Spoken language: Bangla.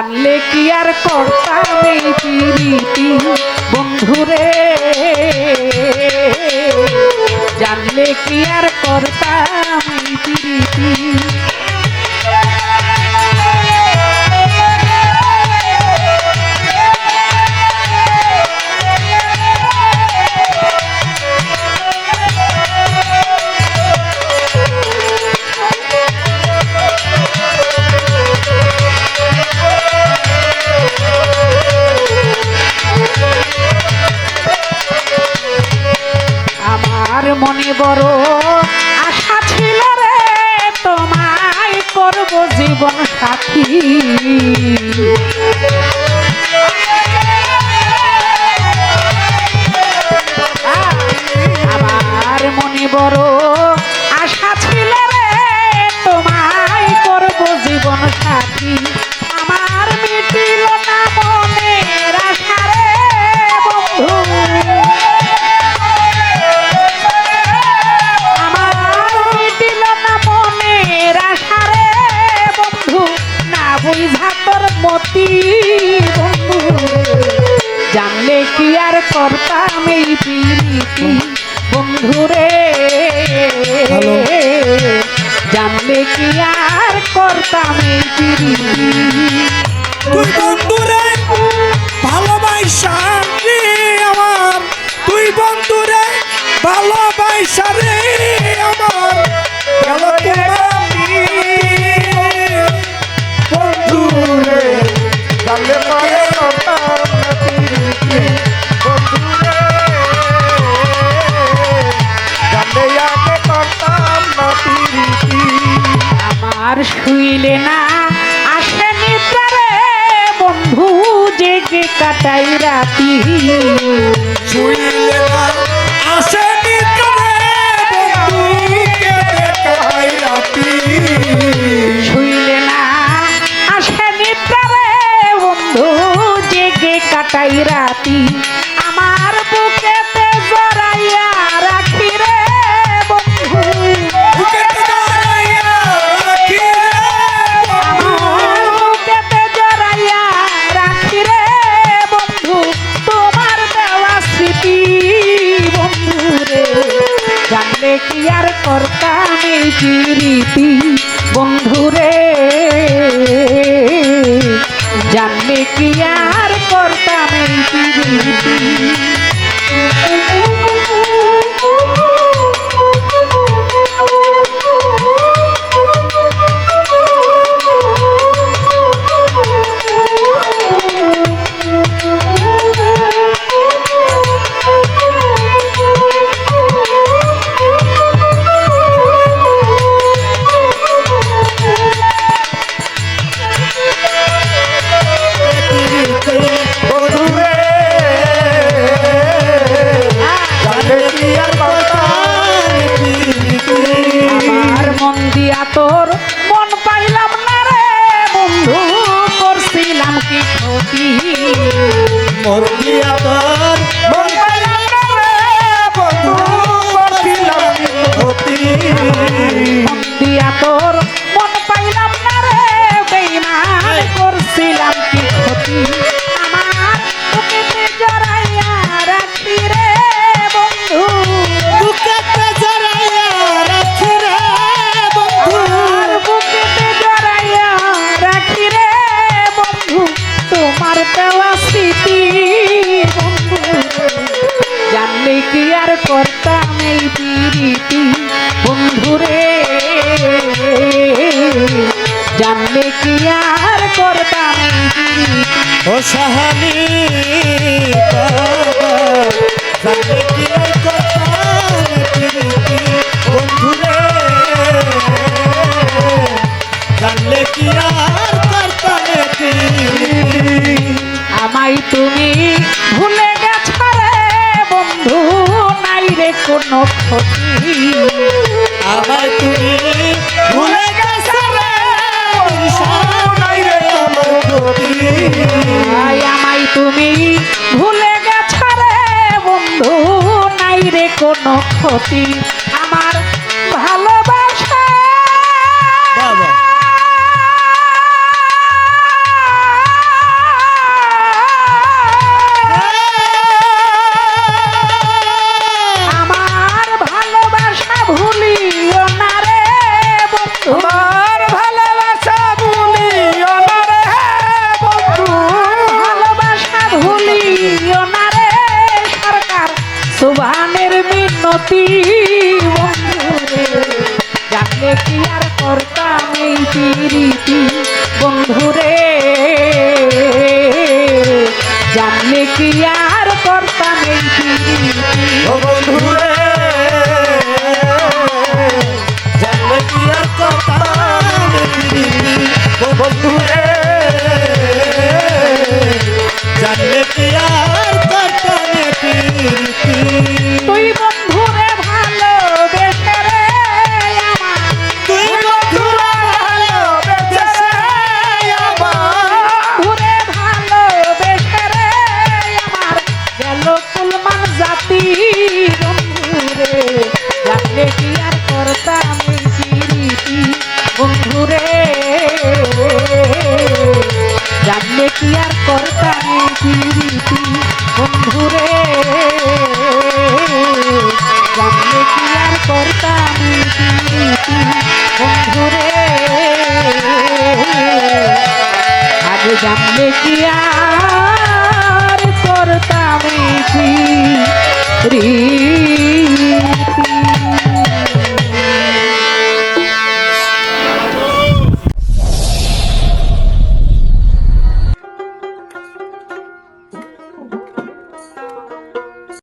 জানলে কি আর করতাম এই প্রীতি বন্ধুরে, জানলে কি আর করতাম এই প্রীতি। মনে বড় আশা ছিল রে তোমায় করব জীবন সাথী, আমার মনে বড় আশা ছিল রে তোমায় করব জীবন সাথী, আমার মিটিল না মনের আশা রে বন্ধু, মতি বন্ধু জানলে কি আর করতাম এই প্রীতি বন্ধুরে, জানলে কি আর করতাম এই প্রীতি। তুই বন্ধুরে ভালোবাসা রে আমার, তুই বন্ধুরে ভালোবাসা রে আমার, গেল বন্ধুরে জানলে পরে করতাম না প্রীতি বন্ধুরে, জানলে আগে করতাম না প্রীতি। আমার শুইলে না আসে নিদ্রা বন্ধু জেগে কাটাই রাতি, শুইলে না আসে নিদ্রা বন্ধু জেগে কাটাই রাতি, শুইলে না আসে নিদ্রা বন্ধু জেগে কাটাই রাতি, আমার বুকেতে জড়াইয়া রাখি রে বন্ধু, বুকেতে জড়াইয়া রাখি রে আমার বুকেতে জড়াইয়া রাখি রে বন্ধু, তোমার দেওয়া স্মৃতি বন্ধু রে, জানলে কি আর করতাম এই প্রীতি বন্ধু রে, জানলে কি আর করতাম এই প্রীতি। তোর মন পাইলাম না রে বন্ধু, করছিলাম কি ক্ষতি, মন দিয়া তোর মন পাইলাম না রে বন্ধু, করছিলাম কি ক্ষতি, মন দিয়া তোর মন পাইলাম না রে বেঈমান, করছিলাম কি ক্ষতি, আমার বুকেতে জড়াইয়া রাখি রে বন্ধু, বুকেতে জড়াইয়া রাখি রে আমার বুকেতে জড়াইয়া রাখি রে বন্ধু, তোমার দেওয়া স্মৃতি বন্ধু, জানলে কি আর করতাম এই প্রীতি বন্ধুরে, জানলে কি আর করতাম এই প্রীতি। ও সাহানি জানলে কি আর করতাম প্রীতি বন্ধুরে, জানলে কি আর করতাম প্রীতি। আমায় তুমি ভুলে গেছ রে বন্ধু, নাই রে কোনো ক্ষতি, আমায় তুমি ভুলে গেছ রে নাই রে আমার ক্ষতি, আমায় তুমি ভুলে গেছ রে বন্ধু, নাই রে কোনো ক্ষতি, আমার ভালোবাসা বাবা মতি বন্ধুরে জানলে কি আর করতাম এই প্রীতি বন্ধুরে জানলে কি আর করতাম এই প্রীতি ও বন্ধুরে জানলে কি আর করতাম এই প্রীতি ও বন্ধুরে জানলে কি আর করতাম এই প্রীতি তুই বন্ধুরে ভালোবেসে রে আমার তুই বন্ধুরে ভালোবেসে আমার ঘুরে ভালোবেসে রে আমার গেল কুলমান জাতি বন্ধুরে জানলে কি আর করতাম এই প্রীতি বন্ধুরে জানলে কি আর করতাম এই প্রীতি বন্ধুরে জানলে কি আর করতাম এই প্রীতি বন্ধুরে আগে জানলে কি আর করতাম এই প্রীতি